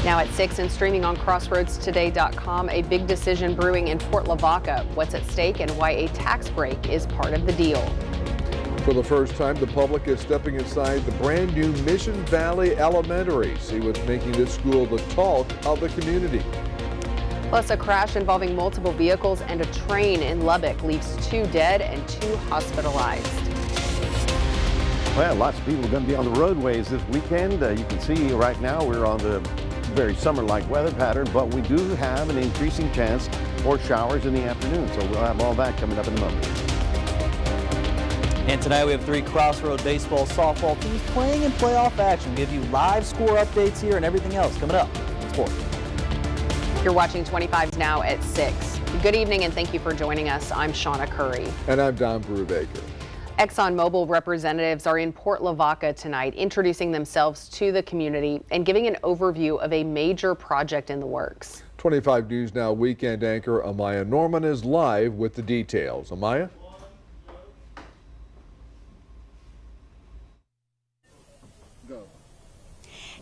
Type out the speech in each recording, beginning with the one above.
Now at 6 and streaming on crossroadstoday.com, a big decision brewing in Port Lavaca. What's at stake and why a tax break is part of the deal. For the first time, the public is stepping inside the brand new Mission Valley Elementary. See what's making this school the talk of the community. Plus, a crash involving multiple vehicles and a train in Lubbock leaves 2 dead and 2 hospitalized. Well, lots of people are going to be on the roadways this weekend. You can see right now we're on the very summer-like weather pattern, but we do have an increasing chance for showers in the afternoon. So we'll have all that coming up in a moment. And tonight we have 3 Crossroad baseball, softball teams playing in playoff action. We'll give you live score updates here and everything else coming up in sports. You're watching 25s now at 6. Good evening and thank you for joining us. I'm Shauna Curry. And I'm Don Brubaker. ExxonMobil representatives are in Port Lavaca tonight, introducing themselves to the community and giving an overview of a major project in the works. 25 News Now weekend anchor Amaya Norman is live with the details. Amaya?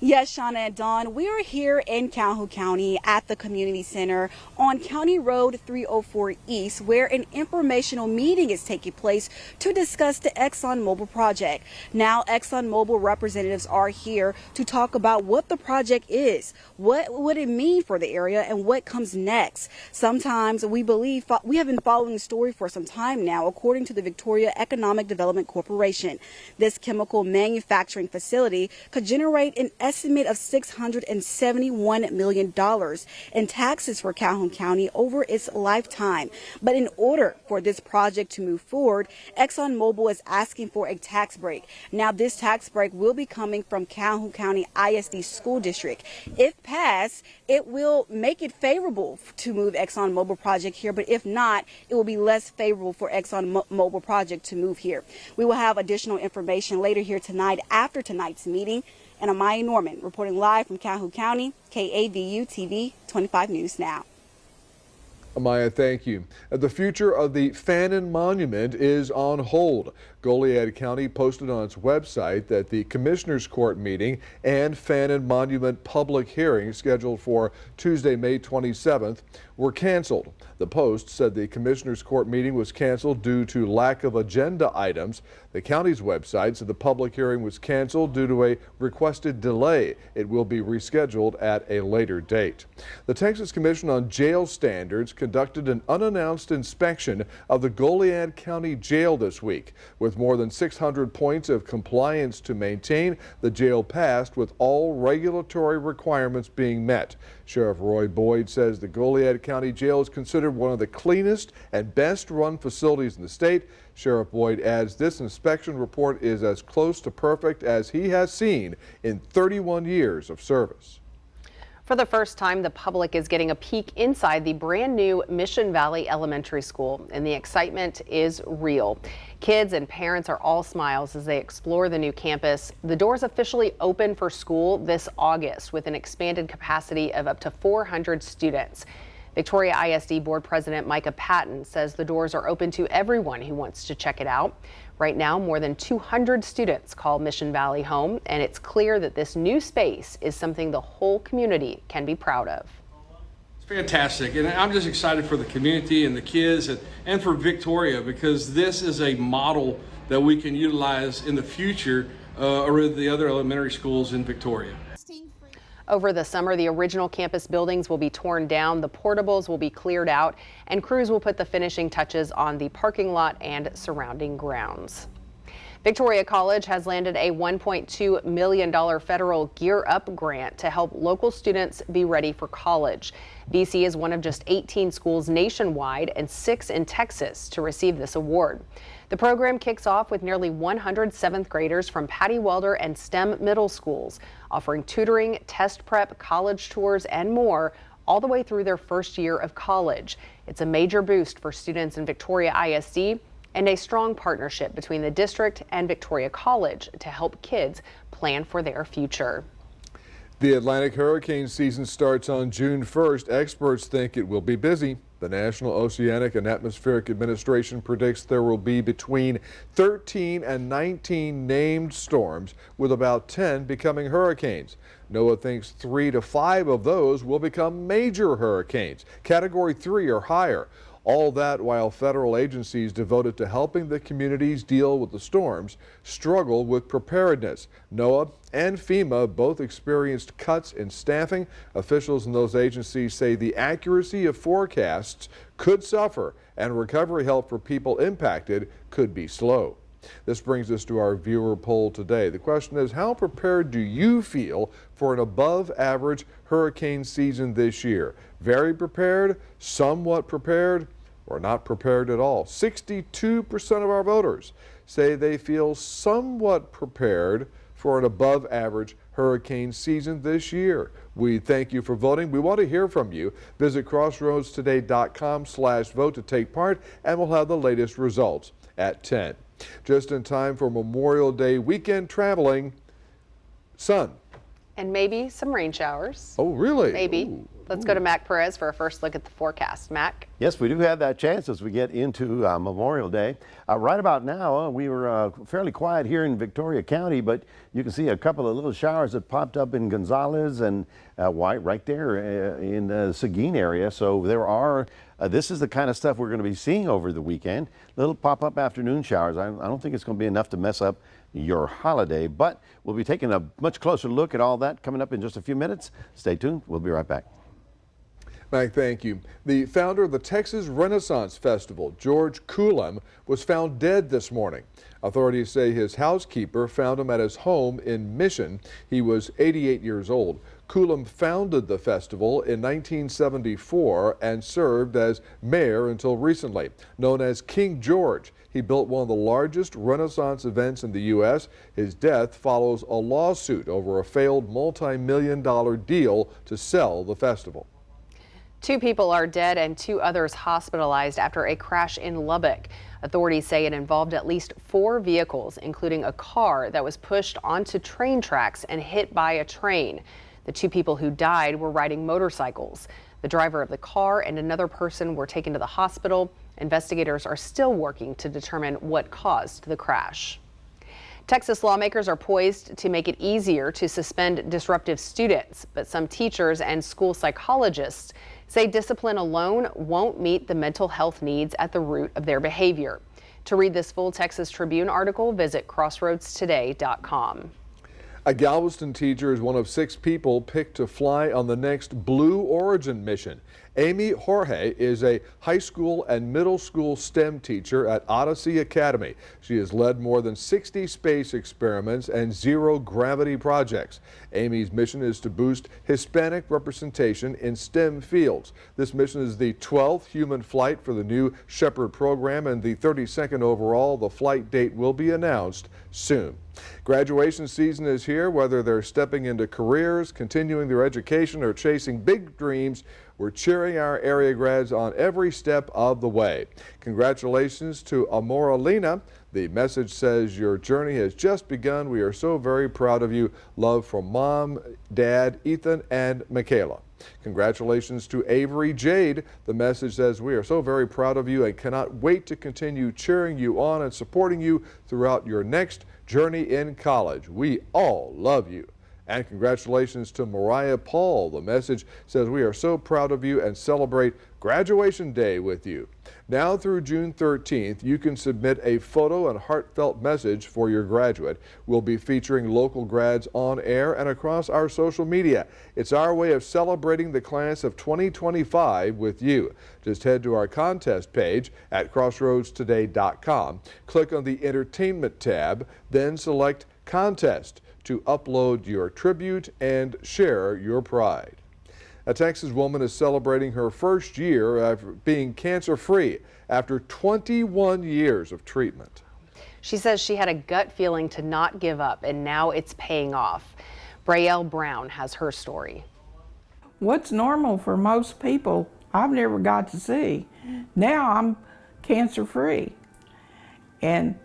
Yes, Shauna and Dawn, we are here in Calhoun County at the Community Center on County Road 304 East, where an informational meeting is taking place to discuss the ExxonMobil project. Now, ExxonMobil representatives are here to talk about what the project is, what would it mean for the area, and what comes next. Sometimes we have been following the story for some time now, according to the Victoria Economic Development Corporation. This chemical manufacturing facility could generate an estimate of $671 million in taxes for Calhoun County over its lifetime. But in order for this project to move forward, ExxonMobil is asking for a tax break. Now, this tax break will be coming from Calhoun County ISD School District. If passed, it will make it favorable to move ExxonMobil project here, but if not, it will be less favorable for ExxonMobil project to move here. We will have additional information later here tonight after tonight's meeting. And Amaya Norman reporting live from Calhoun County, KAVU TV 25 News Now. Amaya, thank you. The future of the Fannin Monument is on hold. Goliad County posted on its website that the Commissioners Court meeting and Fannin Monument public hearing scheduled for Tuesday, May 27th were canceled. The Post said the Commissioners Court meeting was canceled due to lack of agenda items. The county's website said the public hearing was canceled due to a requested delay. It will be rescheduled at a later date. The Texas Commission on Jail Standards conducted an unannounced inspection of the Goliad County Jail this week. With more than 600 points of compliance to maintain, the jail passed with all regulatory requirements being met. Sheriff Roy Boyd says the Goliad County Jail is considered one of the cleanest and best run facilities in the state. Sheriff Boyd adds this inspection report is as close to perfect as he has seen in 31 years of service. For the first time, the public is getting a peek inside the brand new Mission Valley Elementary School, and the excitement is real. Kids and parents are all smiles as they explore the new campus. The doors officially open for school this August with an expanded capacity of up to 400 students. Victoria ISD Board President Micah Patton says the doors are open to everyone who wants to check it out. Right now, more than 200 students call Mission Valley home, and it's clear that this new space is something the whole community can be proud of. It's fantastic, and I'm just excited for the community and the kids and for Victoria, because this is a model that we can utilize in the future or the other elementary schools in Victoria. Over the summer, the original campus buildings will be torn down, the portables will be cleared out, and crews will put the finishing touches on the parking lot and surrounding grounds. Victoria College has landed a $1.2 million federal Gear Up grant to help local students be ready for college. VC is one of just 18 schools nationwide and 6 in Texas to receive this award. The program kicks off with nearly 100 7th graders from Patty Welder and STEM middle schools, offering tutoring, test prep, college tours, and more all the way through their first year of college. It's a major boost for students in Victoria ISD and a strong partnership between the district and Victoria College to help kids plan for their future. The Atlantic hurricane season starts on June 1st. Experts think it will be busy. The National Oceanic and Atmospheric Administration predicts there will be between 13 and 19 named storms, with about 10 becoming hurricanes. NOAA thinks 3 to 5 of those will become major hurricanes, Category 3 or higher. All that while federal agencies devoted to helping the communities deal with the storms struggle with preparedness. NOAA and FEMA both experienced cuts in staffing. Officials in those agencies say the accuracy of forecasts could suffer and recovery help for people impacted could be slow. This brings us to our viewer poll today. The question is, how prepared do you feel for an above average hurricane season this year? Very prepared, somewhat prepared, or not prepared at all? 62% of our voters say they feel somewhat prepared for an above average hurricane season this year. We thank you for voting. We want to hear from you. Visit crossroadstoday.com/vote to take part, and we'll have the latest results at 10. Just in time for Memorial Day weekend traveling, sun. And maybe some rain showers. Oh, really? Maybe. Ooh. Let's go to Mac Perez for a first look at the forecast. Mac? Yes, we do have that chance as we get into Memorial Day. Right about now, we were fairly quiet here in Victoria County, but you can see a couple of little showers that popped up in Gonzales and White right there in the Seguin area. So there are, this is the kind of stuff we're going to be seeing over the weekend. Little pop-up afternoon showers. I don't think it's going to be enough to mess up your holiday, but we'll be taking a much closer look at all that coming up in just a few minutes. Stay tuned. We'll be right back. Mike, thank you. The founder of the Texas Renaissance Festival, George Coulomb, was found dead this morning. Authorities say his housekeeper found him at his home in Mission. He was 88 years old. Coulomb founded the festival in 1974 and served as mayor until recently. Known as King George, he built one of the largest Renaissance events in the U.S. His death follows a lawsuit over a failed multi-million-dollar deal to sell the festival. 2 people are dead and 2 others hospitalized after a crash in Lubbock. Authorities say it involved at least 4 vehicles, including a car that was pushed onto train tracks and hit by a train. The 2 people who died were riding motorcycles. The driver of the car and another person were taken to the hospital. Investigators are still working to determine what caused the crash. Texas lawmakers are poised to make it easier to suspend disruptive students, but some teachers and school psychologists say discipline alone won't meet the mental health needs at the root of their behavior. To read this full Texas Tribune article, visit crossroadstoday.com. A Galveston teacher is one of 6 people picked to fly on the next Blue Origin mission. Amy Jorge is a high school and middle school STEM teacher at Odyssey Academy. She has led more than 60 space experiments and 0 gravity projects. Amy's mission is to boost Hispanic representation in STEM fields. This mission is the 12th human flight for the new Shepherd program and the 32nd overall. The flight date will be announced soon. Graduation season is here. Whether they're stepping into careers, continuing their education, or chasing big dreams, we're cheering our area grads on every step of the way. Congratulations to Amoralina. The message says your journey has just begun. We are so very proud of you. Love from Mom, Dad, Ethan, and Michaela. Congratulations to Avery Jade. The message says we are so very proud of you and cannot wait to continue cheering you on and supporting you throughout your next journey in college. We all love you. And congratulations to Mariah Paul. The message says we are so proud of you and celebrate graduation day with you. Now through June 13th, you can submit a photo and heartfelt message for your graduate. We'll be featuring local grads on air and across our social media. It's our way of celebrating the class of 2025 with you. Just head to our contest page at crossroadstoday.com. Click on the Entertainment tab, then select Contest to upload your tribute and share your pride. A Texas woman is celebrating her first year of being cancer-free after 21 years of treatment. She says she had a gut feeling to not give up, and now it's paying off. Braille Brown has her story. What's normal for most people, I've never got to see. Now I'm cancer-free. And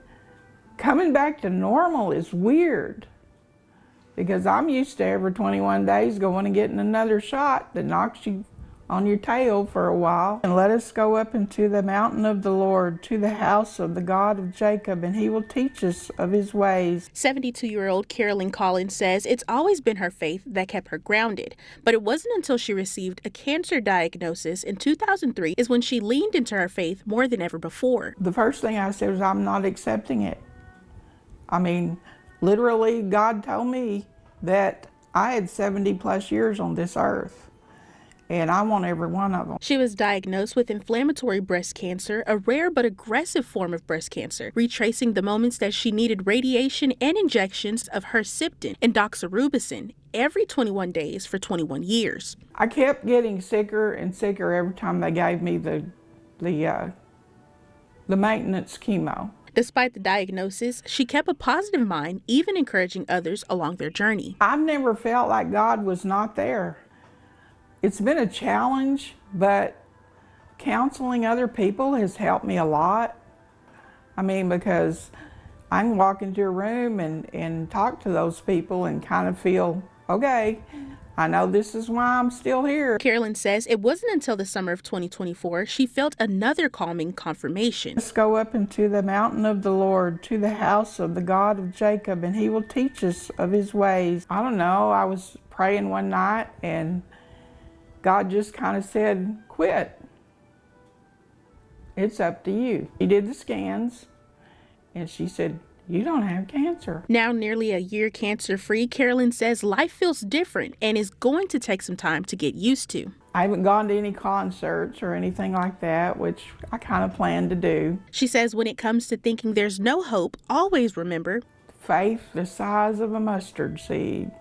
coming back to normal is weird, because I'm used to every 21 days going and getting another shot that knocks you on your tail for a while. And let us go up into the mountain of the Lord, to the house of the God of Jacob, and he will teach us of his ways. 72-year-old Carolyn Collins says it's always been her faith that kept her grounded. But it wasn't until she received a cancer diagnosis in 2003 is when she leaned into her faith more than ever before. The first thing I said was, I'm not accepting it. I mean, literally, God told me that I had 70 plus years on this earth, and I want every one of them. She was diagnosed with inflammatory breast cancer, a rare but aggressive form of breast cancer, retracing the moments that she needed radiation and injections of Herceptin and doxorubicin every 21 days for 21 years. I kept getting sicker and sicker every time they gave me the maintenance chemo. Despite the diagnosis, she kept a positive mind, even encouraging others along their journey. I've never felt like God was not there. It's been a challenge, but counseling other people has helped me a lot. I mean, because I can walk into a room and talk to those people and kind of feel, okay, I know this is why I'm still here. Carolyn says it wasn't until the summer of 2024 she felt another calming confirmation. Let's go up into the mountain of the Lord, to the house of the God of Jacob, and he will teach us of his ways. I don't know, I was praying one night and God just kind of said, quit. It's up to you. He did the scans and she said, you don't have cancer. Now nearly a year cancer-free, Carolyn says life feels different and is going to take some time to get used to. I haven't gone to any concerts or anything like that, which I kind of plan to do. She says when it comes to thinking there's no hope, always remember, faith the size of a mustard seed.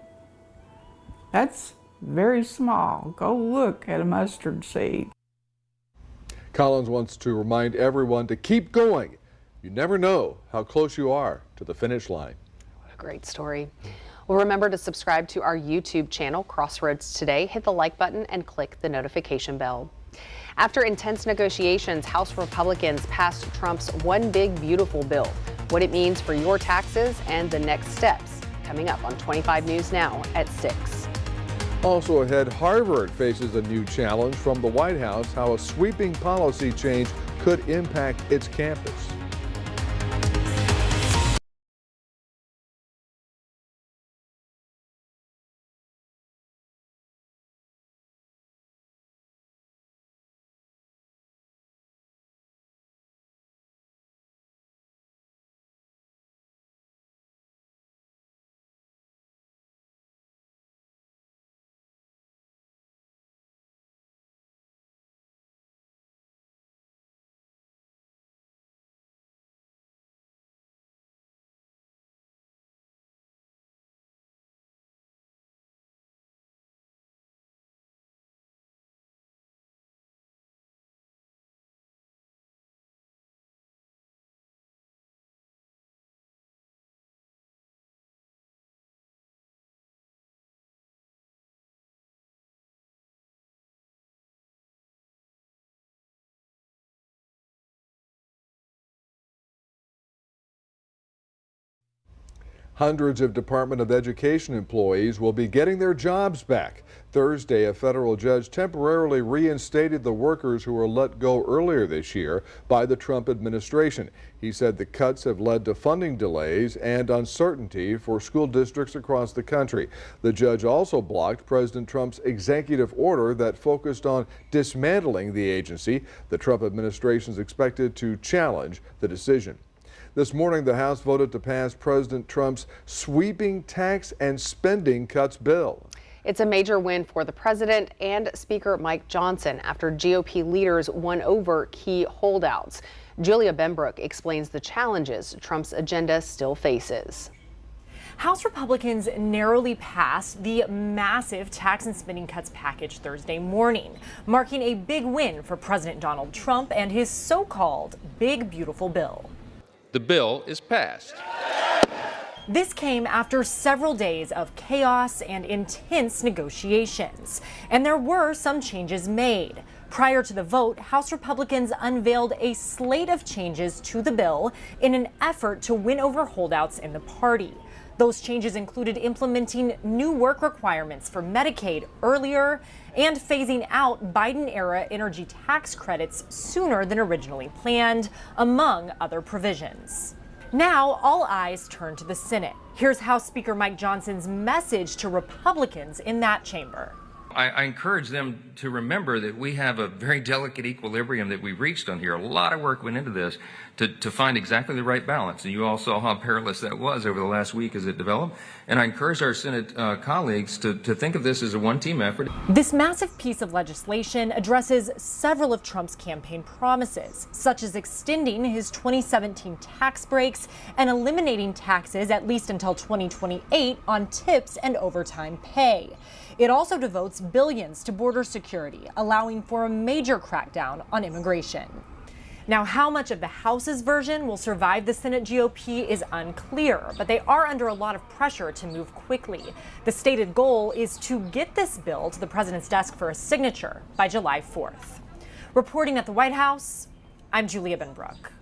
That's very small. Go look at a mustard seed. Collins wants to remind everyone to keep going. You never know how close you are to the finish line. What a great story. Well, remember to subscribe to our YouTube channel, Crossroads Today. Hit the like button and click the notification bell. After intense negotiations, House Republicans passed Trump's One Big Beautiful bill. What it means for your taxes and the next steps. Coming up on 25 News Now at 6. Also ahead, Harvard faces a new challenge from the White House, how a sweeping policy change could impact its campus. Hundreds of Department of Education employees will be getting their jobs back. Thursday, a federal judge temporarily reinstated the workers who were let go earlier this year by the Trump administration. He said the cuts have led to funding delays and uncertainty for school districts across the country. The judge also blocked President Trump's executive order that focused on dismantling the agency. The Trump administration is expected to challenge the decision. This morning, the House voted to pass President Trump's sweeping tax and spending cuts bill. It's a major win for the president and Speaker Mike Johnson after GOP leaders won over key holdouts. Julia Benbrook explains the challenges Trump's agenda still faces. House Republicans narrowly passed the massive tax and spending cuts package Thursday morning, marking a big win for President Donald Trump and his so-called Big Beautiful Bill. The bill is passed. This came after several days of chaos and intense negotiations, and there were some changes made. Prior to the vote, House Republicans unveiled a slate of changes to the bill in an effort to win over holdouts in the party. Those changes included implementing new work requirements for Medicaid earlier and phasing out Biden-era energy tax credits sooner than originally planned, among other provisions. Now, all eyes turn to the Senate. Here's House Speaker Mike Johnson's message to Republicans in that chamber. I encourage them to remember that we have a very delicate equilibrium that we reached on here. A lot of work went into this to find exactly the right balance. And you all saw how perilous that was over the last week as it developed. And I encourage our Senate colleagues to think of this as a one-team effort. This massive piece of legislation addresses several of Trump's campaign promises, such as extending his 2017 tax breaks and eliminating taxes at least until 2028 on tips and overtime pay. It also devotes billions to border security, allowing for a major crackdown on immigration. Now, how much of the House's version will survive the Senate GOP is unclear, but they are under a lot of pressure to move quickly. The stated goal is to get this bill to the president's desk for a signature by July 4th. Reporting at the White House, I'm Julia Benbrook.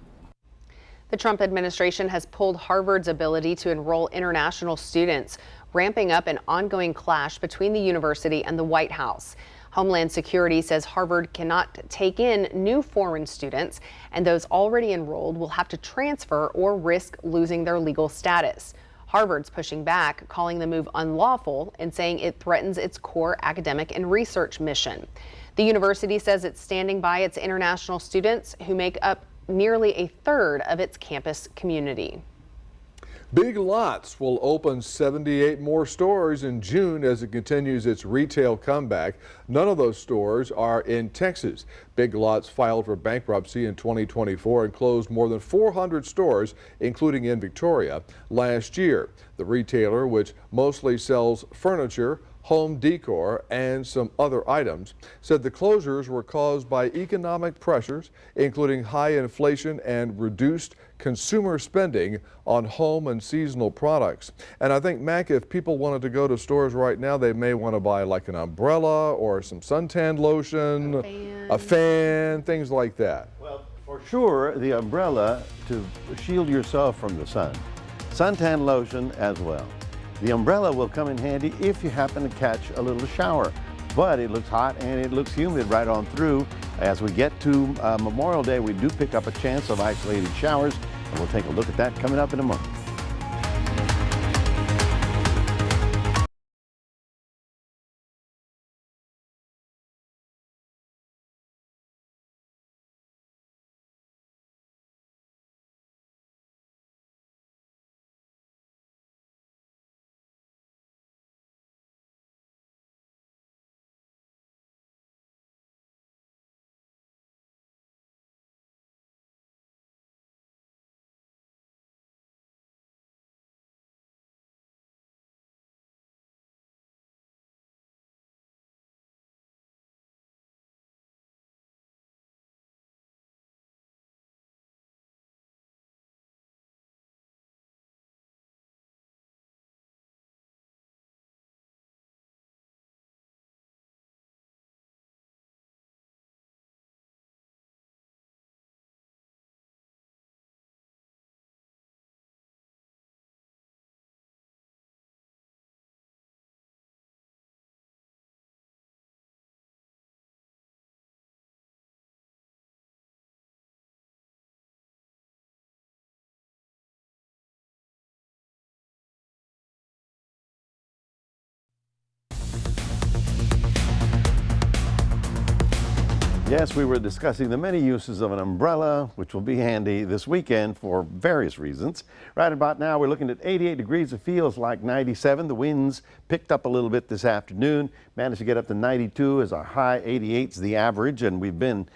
The Trump administration has pulled Harvard's ability to enroll international students, ramping up an ongoing clash between the university and the White House. Homeland Security says Harvard cannot take in new foreign students, and those already enrolled will have to transfer or risk losing their legal status. Harvard's pushing back, calling the move unlawful and saying it threatens its core academic and research mission. The university says it's standing by its international students, who make up nearly a third of its campus community. Big Lots will open 78 more stores in June as it continues its retail comeback. None of those stores are in Texas. Big Lots filed for bankruptcy in 2024 and closed more than 400 stores, including in Victoria, last year. The retailer, which mostly sells furniture, home decor, and some other items, said the closures were caused by economic pressures, including high inflation and reduced consumer spending on home and seasonal products. And I think, Mac, if people wanted to go to stores right now, they may want to buy like an umbrella or some suntan lotion, a fan, things like that. Well, for sure, the umbrella to shield yourself from the sun. Suntan lotion as well. The umbrella will come in handy if you happen to catch a little shower, but it looks hot and it looks humid right on through. As we get to Memorial Day, we do pick up a chance of isolated showers, and we'll take a look at that coming up in a moment. Yes, we were discussing the many uses of an umbrella, which will be handy this weekend for various reasons. Right about now, we're looking at 88 degrees. It feels like 97. The winds picked up a little bit this afternoon, managed to get up to 92 as our high. 88's the average, and we've been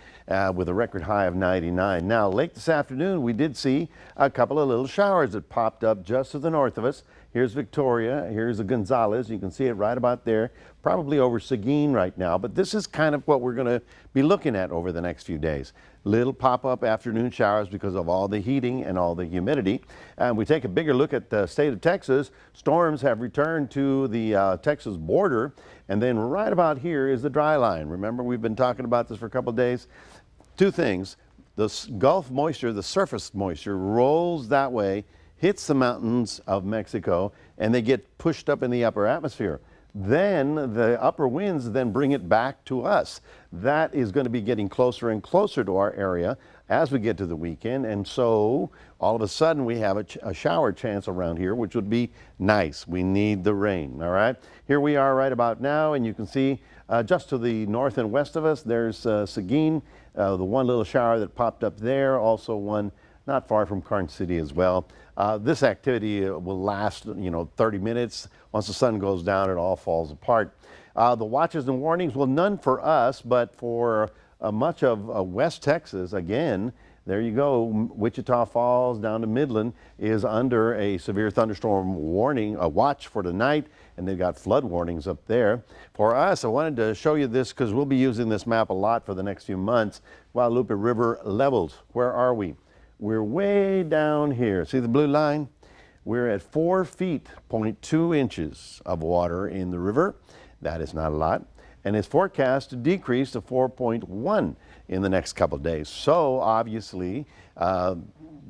with a record high of 99. Now, late this afternoon, we did see a couple of little showers that popped up just to the north of us. Here's Victoria, here's the Gonzales. You can see it right about there, probably over Seguin right now. But this is kind of what we're going to be looking at over the next few days. Little pop-up afternoon showers because of all the heating and all the humidity. And we take a bigger look at the state of Texas. Storms have returned to the Texas border. And then right about here is the dry line. Remember, we've been talking about this for a couple of days. Two things. The Gulf moisture, the surface moisture, rolls that way, hits the mountains of Mexico, and they get pushed up in the upper atmosphere. Then the upper winds then bring it back to us. That is going to be getting closer and closer to our area as we get to the weekend. And so all of a sudden we have a shower chance around here, which would be nice. We need the rain, all right? Here we are right about now, and you can see just to the north and west of us, there's Seguin, the one little shower that popped up there, also one not far from Karnes City as well. This activity will last, 30 minutes. Once the sun goes down, it all falls apart. The watches and warnings, well, none for us, but for much of West Texas, again, there you go. Wichita Falls down to Midland is under a severe thunderstorm warning, a watch for tonight, and they've got flood warnings up there. For us, I wanted to show you this because we'll be using this map a lot for the next few months. Guadalupe River levels, where are we? We're way down here. See the blue line? We're at 4 feet, 0.2 inches of water in the river. That is not a lot. And it's forecast to decrease to 4.1 in the next couple of days. So obviously,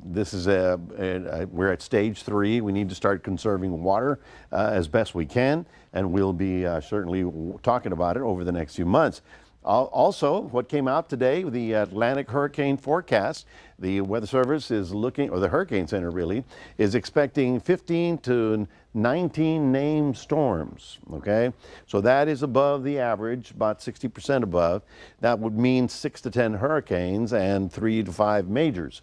this is we're at stage 3. We need to start conserving water as best we can, and we'll be certainly talking about it over the next few months. Also, what came out today, the Atlantic hurricane forecast, the Weather Service is looking, or the Hurricane Center really, is expecting 15 to 19 named storms, okay? So that is above the average, about 60% above. That would mean 6 to 10 hurricanes and 3 to 5 majors.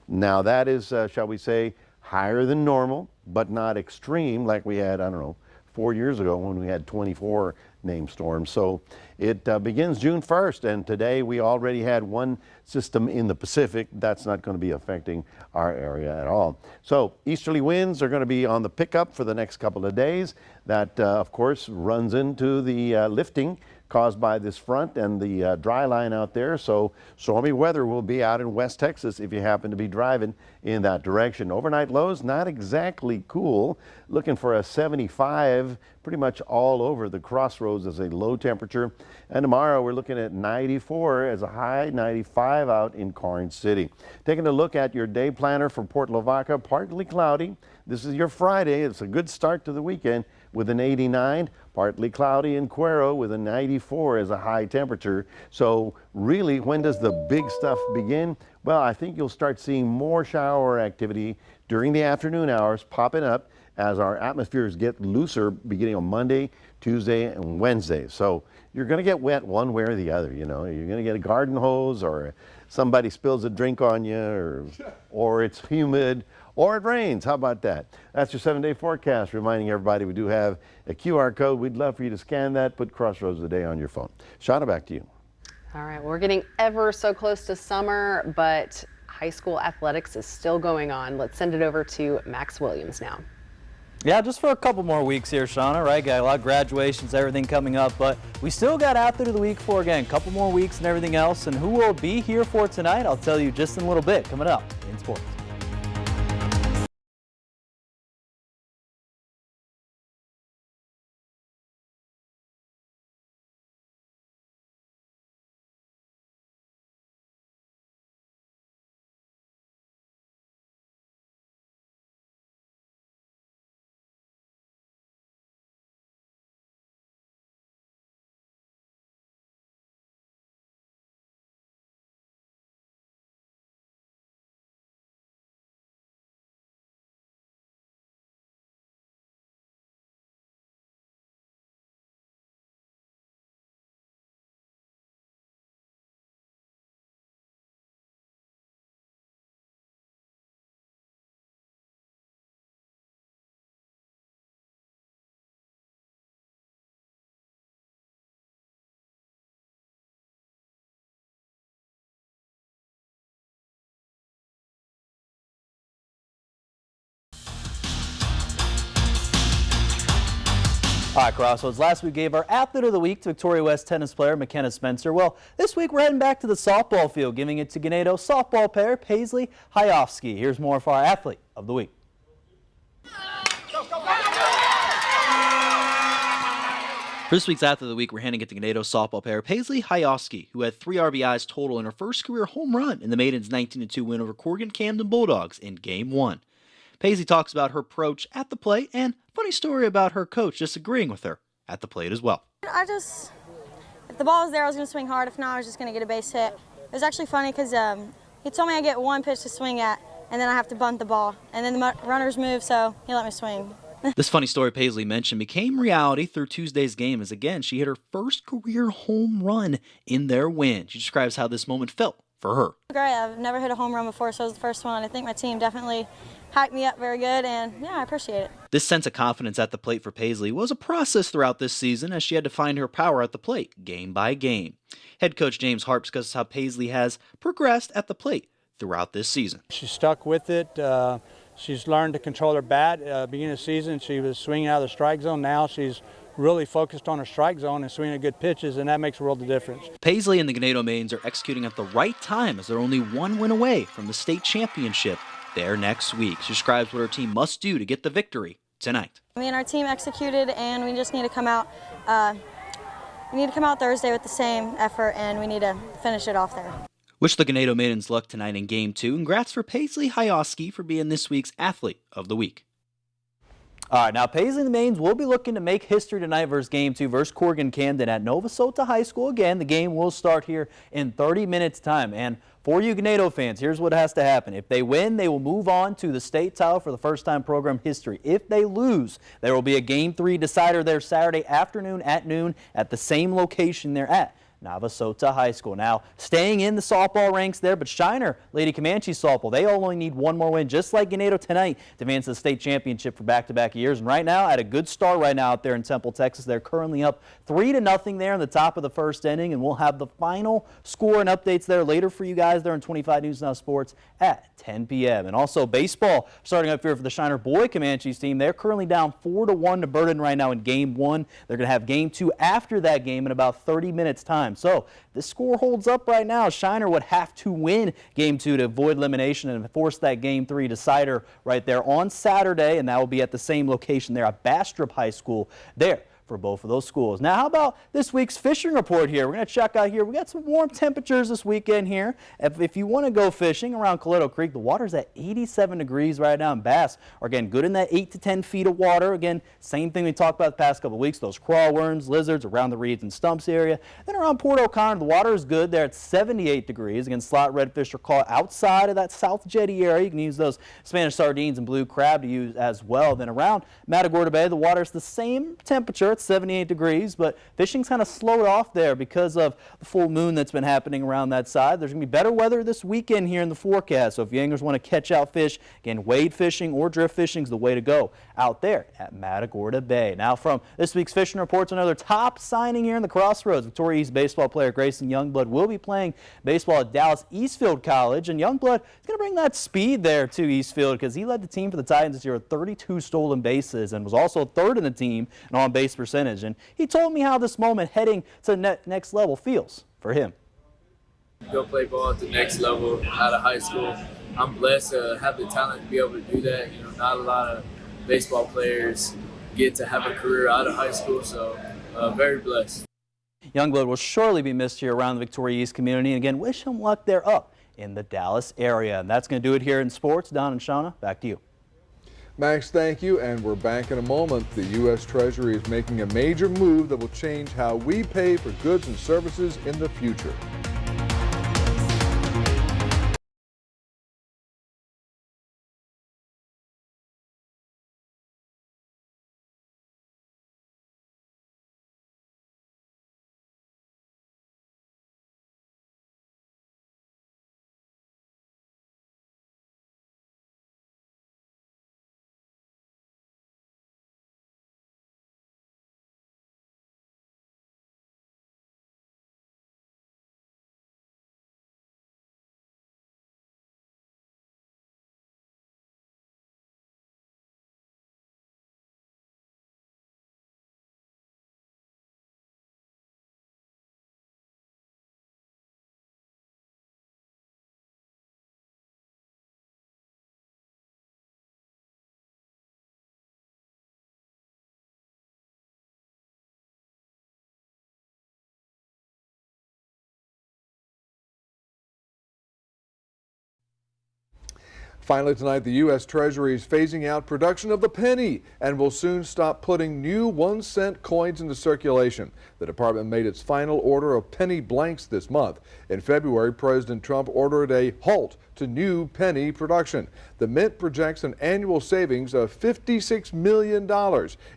Now that is, shall we say, higher than normal, but not extreme like we had, I don't know, 4 years ago when we had 24 named storms. So it begins June 1st, and today we already had one system in the Pacific. That's not going to be affecting our area at all. So easterly winds are going to be on the pickup for the next couple of days. That, of course, runs into the lifting caused by this front and the dry line out there. So stormy weather will be out in West Texas if you happen to be driving in that direction. Overnight lows, not exactly cool. Looking for a 75 pretty much all over the crossroads as a low temperature. And tomorrow we're looking at 94 as a high, 95 out in Karnes City. Taking a look at your day planner for Port Lavaca, partly cloudy. This is your Friday. It's a good start to the weekend with an 89, partly cloudy in Cuero with a 94 as a high temperature. So really, when does the big stuff begin? Well, I think you'll start seeing more shower activity during the afternoon hours popping up as our atmospheres get looser beginning on Monday, Tuesday, and Wednesday. So you're going to get wet one way or the other. You're going to get a garden hose, or somebody spills a drink on you, or it's humid, or it rains. How about that? That's your 7-day forecast, reminding everybody we do have a QR code. We'd love for you to scan that, put Crossroads of the Day on your phone. Shauna, back to you. All right, we're getting ever so close to summer, but high school athletics is still going on. Let's send it over to Max Williams now. Yeah, just for a couple more weeks here, Shauna, right? Got a lot of graduations, everything coming up, but we still got Athlete of the Week for, again, a couple more weeks and everything else. And who will be here for tonight, I'll tell you just in a little bit, coming up in sports. All right, Crossroads. Last week we gave our Athlete of the Week to Victoria West tennis player McKenna Spencer. Well, this week we're heading back to the softball field, giving it to Ganado softball player Paisley Hayofsky. Here's more for our Athlete of the Week. For this week's Athlete of the Week, we're handing it to Ganado softball player Paisley Hayofsky, who had 3 RBIs total in her first career home run in the Maidens' 19-2 win over Corrigan Camden Bulldogs in Game 1. Paisley talks about her approach at the plate and funny story about her coach disagreeing with her at the plate as well. If the ball was there, I was going to swing hard. If not, I was just going to get a base hit. It was actually funny because he told me I get one pitch to swing at, and then I have to bunt the ball. And then the runners move, so he let me swing. This funny story Paisley mentioned became reality through Tuesday's game as, again, she hit her first career home run in their win. She describes how this moment felt for her. Great. I've never hit a home run before, so it was the first one. I think my team definitely hyped me up very good, and yeah, I appreciate it. This sense of confidence at the plate for Paisley was a process throughout this season as she had to find her power at the plate, game by game. Head coach James Harp discusses how Paisley has progressed at the plate throughout this season. She stuck with it. She's learned to control her bat. Beginning of the season, she was swinging out of the strike zone. Now she's really focused on her strike zone and swinging at good pitches, and that makes a world of difference. Paisley and the Ganado Maidens are executing at the right time as they're only one win away from the state championship there next week. She describes what her team must do to get the victory tonight. Me and our team executed, and we just need to come out. We need to come out Thursday with the same effort, and we need to finish it off there. Wish the Ganado Maidens luck tonight in Game 2. Congrats for Paisley Hyoski for being this week's Athlete of the Week. All right, now Paisley and the Maidens will be looking to make history tonight versus Game 2 versus Corrigan Camden at Navasota High School. Again, the game will start here in 30 minutes' time. And for you Ganado fans, here's what has to happen. If they win, they will move on to the state title for the first time program history. If they lose, there will be a Game 3 decider there Saturday afternoon at noon at the same location they're at, Navasota High School. Now, staying in the softball ranks there, but Shiner, Lady Comanche softball, they only need one more win, just like Ganado tonight, to advance to the state championship for back-to-back years. And right now, at a good start right now out there in Temple, Texas, they're currently up 3-0 there in the top of the first inning, and we'll have the final score and updates there later for you guys there in 25 News Now Sports at 10 p.m. And also baseball starting up here for the Shiner boy Comanches team. They're currently down 4-1 to Burden right now in Game 1. They're going to have Game 2 after that game in about 30 minutes time. So if this score holds up right now, Shiner would have to win Game 2 to avoid elimination and force that Game 3 decider right there on Saturday, and that will be at the same location there at Bastrop High School there for both of those schools. Now, how about this week's fishing report here? We're going to check out here. We got some warm temperatures this weekend here. If you want to go fishing around Coleto Creek, the water's at 87 degrees right now, and bass are getting good in that 8 to 10 feet of water. Again, same thing we talked about the past couple of weeks, those crawl worms, lizards around the reeds and stumps area. Then around Port O'Connor, the water is good there at 78 degrees. Again, slot redfish are caught outside of that South Jetty area. You can use those Spanish sardines and blue crab to use as well. Then around Matagorda Bay, the water's the same temperature. 78 degrees, but fishing's kind of slowed off there because of the full moon that's been happening around that side. There's going to be better weather this weekend here in the forecast, so if you anglers want to catch out fish, again, wade fishing or drift fishing is the way to go out there at Matagorda Bay. Now from this week's fishing reports, another top signing here in the Crossroads. Victoria East baseball player Grayson Youngblood will be playing baseball at Dallas Eastfield College, and Youngblood is going to bring that speed there to Eastfield because he led the team for the Titans this year with 32 stolen bases and was also third in the team in on-base percentage. And he told me how this moment heading to the next level feels for him. Go play ball at the next level out of high school. I'm blessed to have the talent to be able to do that. You know, not a lot of baseball players get to have a career out of high school, so very blessed. Youngblood will surely be missed here around the Victoria East community. And again, wish him luck there up in the Dallas area. And that's going to do it here in sports. Don and Shauna, back to you. Max, thank you, and we're back in a moment. The U.S. Treasury is making a major move that will change how we pay for goods and services in the future. Finally tonight, the U.S. Treasury is phasing out production of the penny and will soon stop putting new 1-cent coins into circulation. The department made its final order of penny blanks this month. In February, President Trump ordered a halt to new penny production. The mint projects an annual savings of $56 million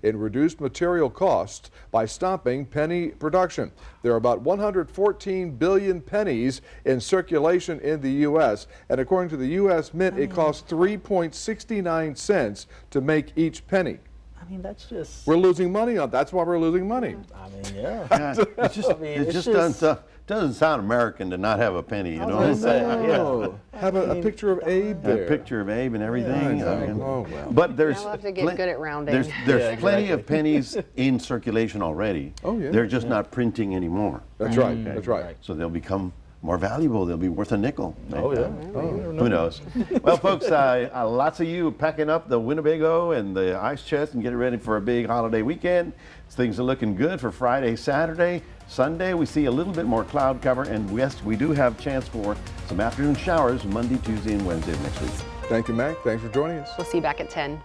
in reduced material costs by stopping penny production. There are about 114 billion pennies in circulation in the U.S., and according to the U.S. Mint, it costs 3.69 cents to make each penny. I mean, that's just... We're losing money on. That's why we're losing money. I mean, yeah. It just doesn't sound American to not have a penny, you know? Have a picture of Abe there. A picture of Abe and everything. Yeah, exactly. Oh, well. But there's Now we'll have to get good at rounding. There's plenty of pennies in circulation already. Oh, yeah. They're just not printing anymore. That's right. That's right. So they'll become more valuable. They'll be worth a nickel. Oh, yeah. Who knows? Well, folks, lots of you packing up the Winnebago and the ice chest and getting ready for a big holiday weekend. Things are looking good for Friday, Saturday. Sunday, we see a little bit more cloud cover, and yes, we do have a chance for some afternoon showers Monday, Tuesday, and Wednesday of next week. Thank you, Mac. Thanks for joining us. We'll see you back at 10.